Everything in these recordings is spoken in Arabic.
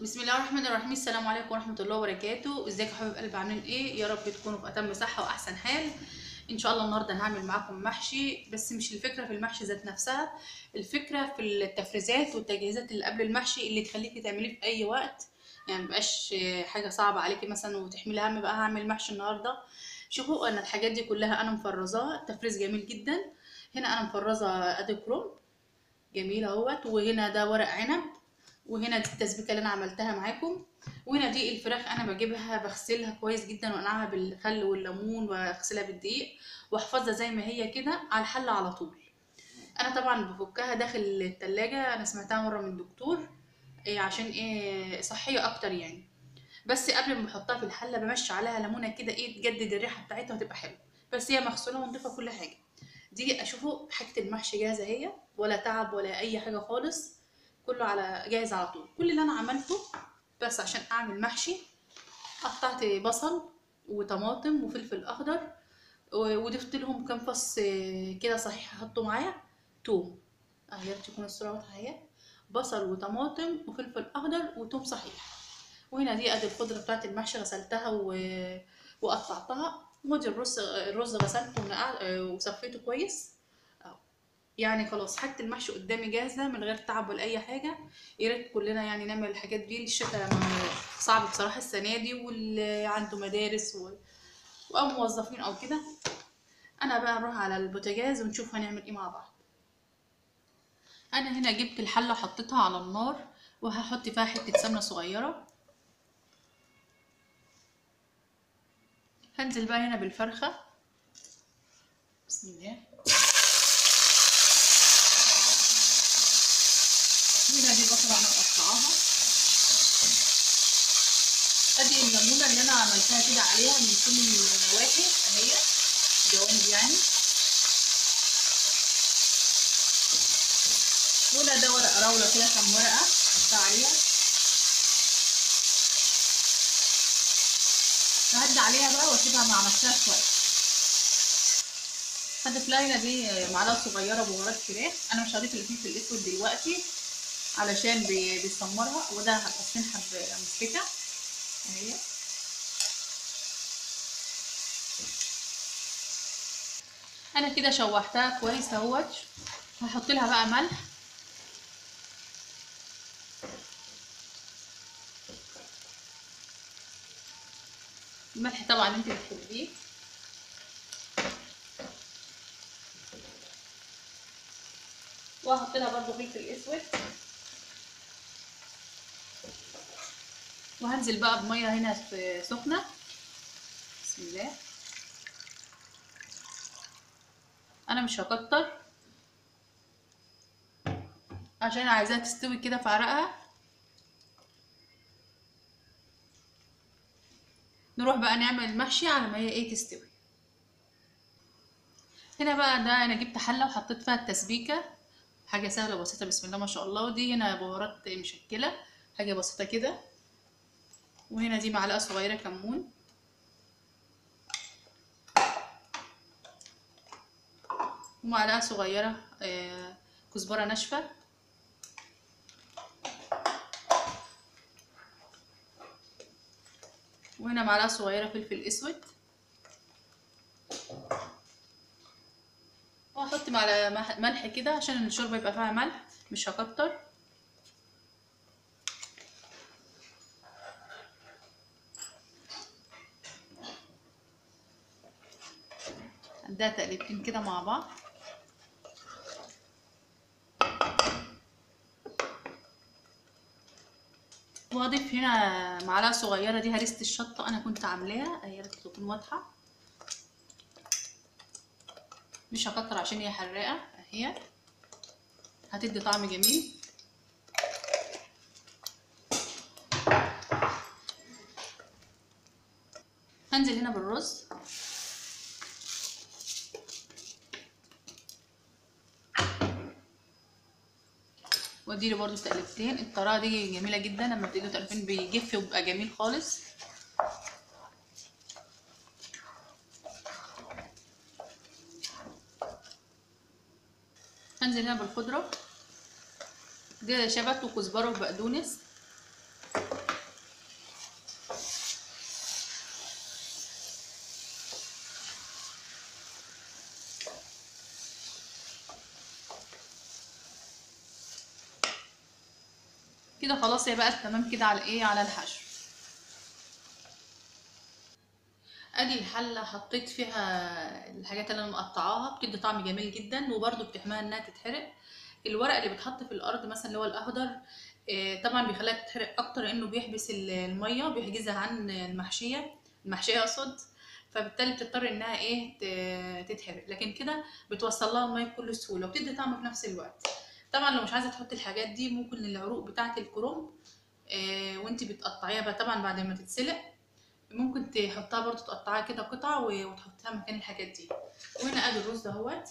بسم الله الرحمن الرحيم. السلام عليكم ورحمة الله وبركاته. ازيكم يا حبايب قلبي؟ عاملين ايه؟ يا رب تكونوا في اتم صحة واحسن حال ان شاء الله. النهارده هنعمل معاكم محشي، بس مش الفكرة في المحشي ذات نفسها، الفكرة في التفريزات والتجهيزات اللي قبل المحشي اللي تخليكي تعمليه في اي وقت. يعني مبقاش حاجة صعبة عليكي مثلا وتحملي هم بقى هعمل محشي النهارده. شوفوا انا الحاجات دي كلها انا مفرزاها تفريز جميل جدا. هنا انا مفرزة ادي كروم جميل اهوت، وهنا ده ورق عنب، وهنا دي التسبيكه اللي انا عملتها معاكم، وهنا دي الفراخ انا بجيبها بغسلها كويس جدا وانقعها بالخل والليمون واغسلها بالدقيق واحفظها زي ما هي كده على الحله على طول. انا طبعا بفكها داخل التلاجة، انا سمعتها مره من دكتور إيه عشان ايه صحيه اكتر يعني. بس قبل ما بحطها في الحله بمشي عليها ليمونه كده ايه تجدد الريحه بتاعتها وتبقى حلوه. بس هي مغسوله ونضيفه كل حاجه. دي اشوفه حاجه المحشي جاهزه اهي، ولا تعب ولا اي حاجه خالص، كله على جاهز على طول. كل اللي انا عملته بس عشان اعمل محشي، قطعت بصل وطماطم وفلفل اخضر وضفت لهم كام فص كده صحيح احطه معايا توم. اهي تكون الصوره واضحه اهي، بصل وطماطم وفلفل اخضر وتوم صحيح. وهنا دي ادي الخضره بتاعت المحشي غسلتها وقطعتها. ودي الرز غسلته وصفيته كويس اهو. يعني خلاص حاجة المحشي قدامي جاهزة من غير تعب ولا أي حاجة. يا ريت كلنا يعني نعمل الحاجات دي. الشتا صعب بصراحة السنة دي، واللي عنده مدارس أو موظفين أو كده. أنا بقى نروح على البوتاجاز ونشوف هنعمل إيه مع بعض. أنا هنا جبت الحلة وحطيتها على النار، وهحط فيها حتة سمنة صغيرة. هنزل بقى هنا بالفرخة. بسم الله. هنا دي البصلة أنا مقطعاها. ادي الليمونه اللي انا عملتها كده عليها من كل النواحي اهي، جوانب يعني. ولا ده ورق راوله كده، كام ورقه حطها عليها. ههدي عليها بقى واسيبها مع نفسها شويه. هضيف لها هنا دي معلقه صغيره بهارات فراخ. انا مش هضيف الفلفل الاسود دلوقتي علشان بيسمرها، وده هتقسمها بمسكه اهي. انا كده شوحتها كويس اهوت. هحط لها بقى ملح، الملح طبعا انت بتحبيه. وهحط لها برده فلفل اسود. وهنزل بقى بميه هنا سخنه. بسم الله. انا مش هكتر عشان عايزاها تستوي كده في عرقها. نروح بقى نعمل المحشي على ما هي ايه تستوي. هنا بقى ده انا جبت حله وحطيت فيها التسبيكه، حاجه سهله وبسيطه بسم الله ما شاء الله. ودي هنا بهارات مشكله، حاجه بسيطه كده. وهنا دي معلقه صغيره كمون، ومعلقه صغيره كزبره ناشفه، وهنا معلقه صغيره فلفل اسود. وهحط معلقه ملح كده عشان الشوربه يبقى فيها ملح، مش هكتر. اديها تقليبتين كده مع بعض. واضيف هنا معلقه صغيره دي هريسه الشطه انا كنت عاملاها اهي، تكون واضحه. مش هكتر عشان هي حراقه اهي، هتدي طعم جميل. هنزل هنا بالرز. واديله برضو تقلبتين. الطريقه دي جميله جدا، لما بتديله تقلبتين بيجف وبيبقى جميل خالص. هنزل هنا بالخضره، دي شبت وكزبره وبقدونس. كده خلاص هي بقت تمام كده على ايه، على الحشو. ادي الحله حطيت فيها الحاجات اللي انا مقطعاها، بتدي طعم جميل جدا وبرده بتحميها انها تتحرق. الورق اللي بيتحط في الارض مثلا اللي هو الاخضر طبعا بيخليها تتحرق اكتر لانه بيحبس الميه، بيحجزها عن المحشيه اقصد. فبالتالي بتضطر انها ايه تتحرق، لكن كده بتوصل لها الميه بكل سهوله وبتدي طعم في نفس الوقت. طبعا لو مش عايزه تحطي الحاجات دي ممكن العروق بتاعه الكرنب وانت بتقطعيها بقى طبعا بعد ما تتسلق ممكن تحطها برضو تقطعها كده قطع وتحطها مكان الحاجات دي. وهنا ادي الرز اهوت.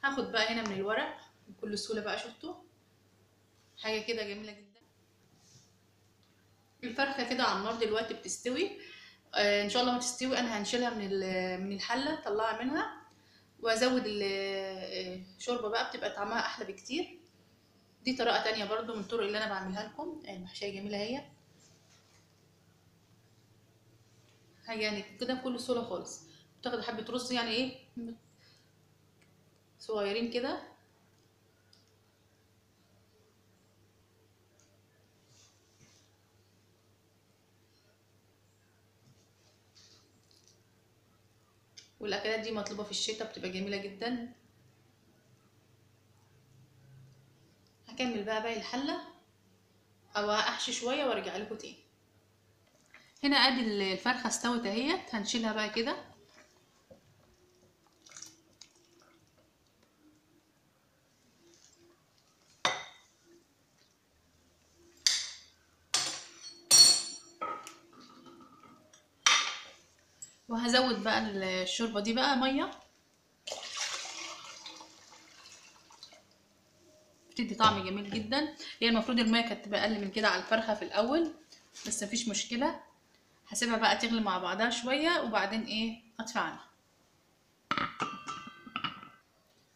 هاخد بقى هنا من الورق بكل سهوله بقى، شفتوا حاجه كده جميله جدا. الفرخه كده على النار دلوقتي بتستوي. ان شاء الله ما تستوي انا هنشيلها من الحله، طلعها منها وازود الشوربه بقى، بتبقى طعمها احلى بكتير. دي طريقه تانية برضو من الطرق اللي انا بعملها لكم. المحشيه جميله اهي، حاجه يعني كده بكل سهوله خالص. بتاخد حبه رز يعني ايه صغيرين كده، والاكلات دي مطلوبه في الشتاء بتبقى جميله جدا. هكمل بقى باقي الحله او احشي شويه وارجع لكم تاني. هنا ادي الفرخه استوت اهيت، هنشيلها بقى كده. وهزود بقى الشوربه دي بقى ميه، بتدي طعم جميل جدا. هي المفروض الميه كانت تبقى اقل من كده على الفرخه في الاول، بس مفيش مشكله. هسيبها بقى تغلي مع بعضها شويه وبعدين ايه اطفي عنها.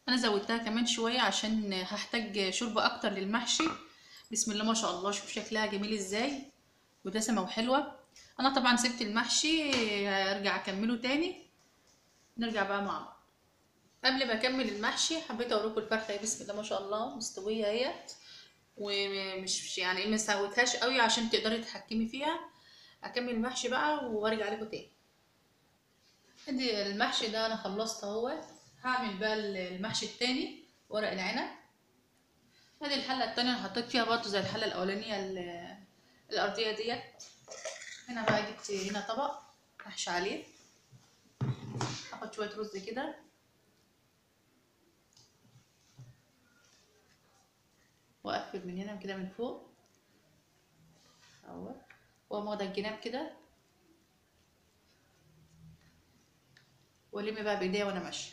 انا زودتها كمان شويه عشان هحتاج شوربه اكتر للمحشي. بسم الله ما شاء الله، شوف شكلها جميل ازاي ودسمه وحلوه. انا طبعا سبت المحشي، هرجع اكمله تاني، نرجع بقى مع بعض. قبل ما اكمل المحشي حبيت اوريكم الفرخه اهي، بسم الله ما شاء الله مستويه اهيت، ومش يعني ما سويتهاش قوي عشان تقدري تتحكمي فيها. اكمل المحشي بقى وارجع لكم تاني. ادي المحشي ده انا خلصت اهو. هعمل بقى المحشي التاني، ورق العنب. ادي الحله التانية انا حطيت فيها برضو زي الحله الاولانيه الارضيه ديت. هنا بقى جبت هنا طبق احشي عليه. اخد شويه رز كده واقفل من هنا كده من فوق اهو، واقوم واخده الجناب كده والم بقى بايديا وانا ماشيه.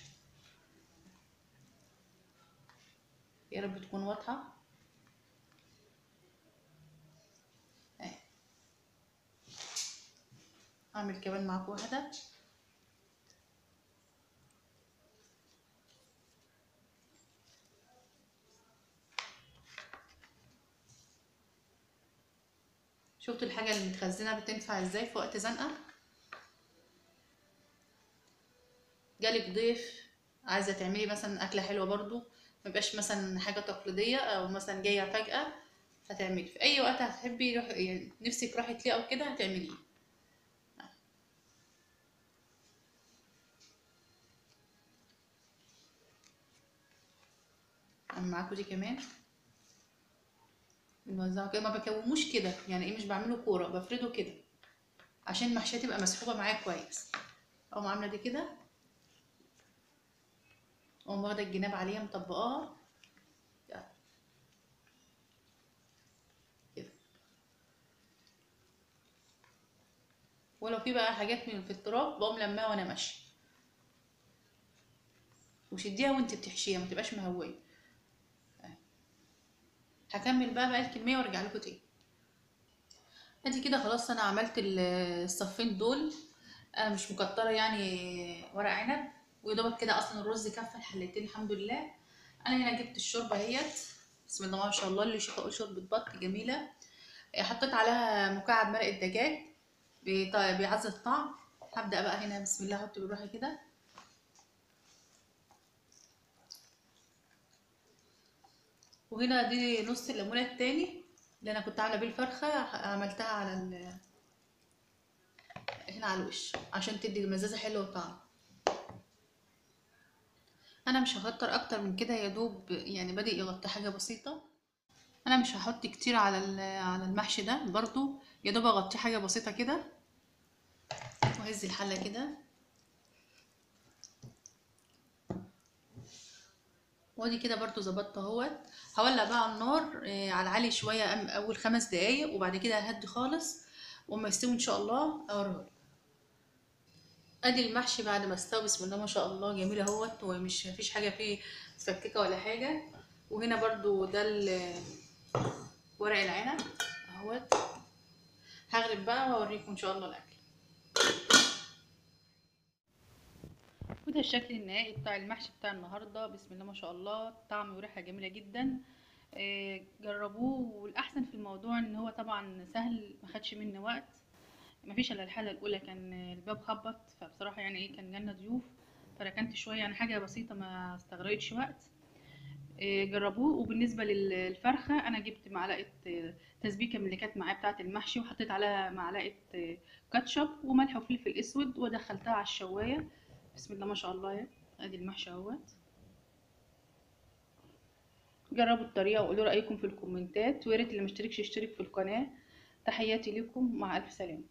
يا رب تكون واضحه اهي. هعمل كمان معاكم واحده. شفتوا الحاجه اللي متخزنه بتنفع ازاي في وقت زنقه؟ جالك ضيف عايزه تعملي مثلا اكله حلوه برضو، ميبقاش مثلا حاجه تقليديه او مثلا جايه فجاه، هتعملي في اي وقت هتحبي روح يعني نفسك راحت ليه او كده هتعمليه. اعمل معاكم دي كمان. بنوزعه كده، ما بكوموش كده يعني ايه، مش بعمله كوره، بفرده كده عشان المحشيه تبقى مسحوبه معايا كويس. اقوم عامله دي كده، اقوم واخده الجناب عليها مطبقاها كده. ولو في بقى حاجات من في التراب بقوم لماها وانا ماشيه، وشديها وانت بتحشيها ما تبقاش مهويه. هكمل بقى الكميه وارجع لكم تاني. ادي كده خلاص انا عملت الصفين دول. انا مش مكتره يعني ورق عنب، ويدوبك كده اصلا الرز كفى الحلتين الحمد لله. انا هنا جبت الشوربه اهيت، بسم الله ما شاء الله، اللي يشوف اقول شوربه بط جميله. حطيت عليها مكعب مرق الدجاج بيعزز الطعم. هبدا بقى هنا بسم الله احط بالراحه كده، وهنا دي نص الليمونه التاني اللي انا كنت عامله بيه الفرخه، عملتها على هنا على الوش عشان تدي مزازه حلوه وطعم. انا مش هكتر اكتر من كده، يا دوب يعني بادئ يغطي حاجه بسيطه. انا مش هحط كتير على على المحشي ده برضو، يا دوب اغطيه حاجه بسيطه كده، واهز الحله كده. وادي كده برضو ظبطت اهوت. هولع بقى على النار على عالي شويه اول 5 دقايق، وبعد كده ههدي خالص، وما يستوي ان شاء الله اوريهولك. ادي المحشي بعد ما استوى بسم الله ما شاء الله جميل اهوت، ومش مفيش حاجه فيه مفككه ولا حاجه. وهنا برضو ده ورق العنب اهوت. هغرب بقى واوريكم ان شاء الله الاكل. وده الشكل النهائي بتاع المحشي بتاع النهارده، بسم الله ما شاء الله، طعم وريحه جميله جدا. جربوه. والاحسن في الموضوع ان هو طبعا سهل، ما خدش مني وقت. ما فيش الا الحاله الاولى كان الباب خبط، فبصراحه يعني ايه كان جالنا ضيوف، فركنت شويه يعني حاجه بسيطه ما استغرقتش وقت. جربوه. وبالنسبه للفرخه انا جبت معلقه تسبيكه من اللي كانت معايا بتاعه المحشي، وحطيت عليها معلقه كاتشب وملح وفلفل اسود، ودخلتها على الشوايه. بسم الله ما شاء الله. ادي المحشي اهوت. جربوا الطريقه وقولوا رايكم في الكومنتات، ويا ريت اللي مشتركش يشترك في القناه. تحياتي لكم، مع الف سلامه.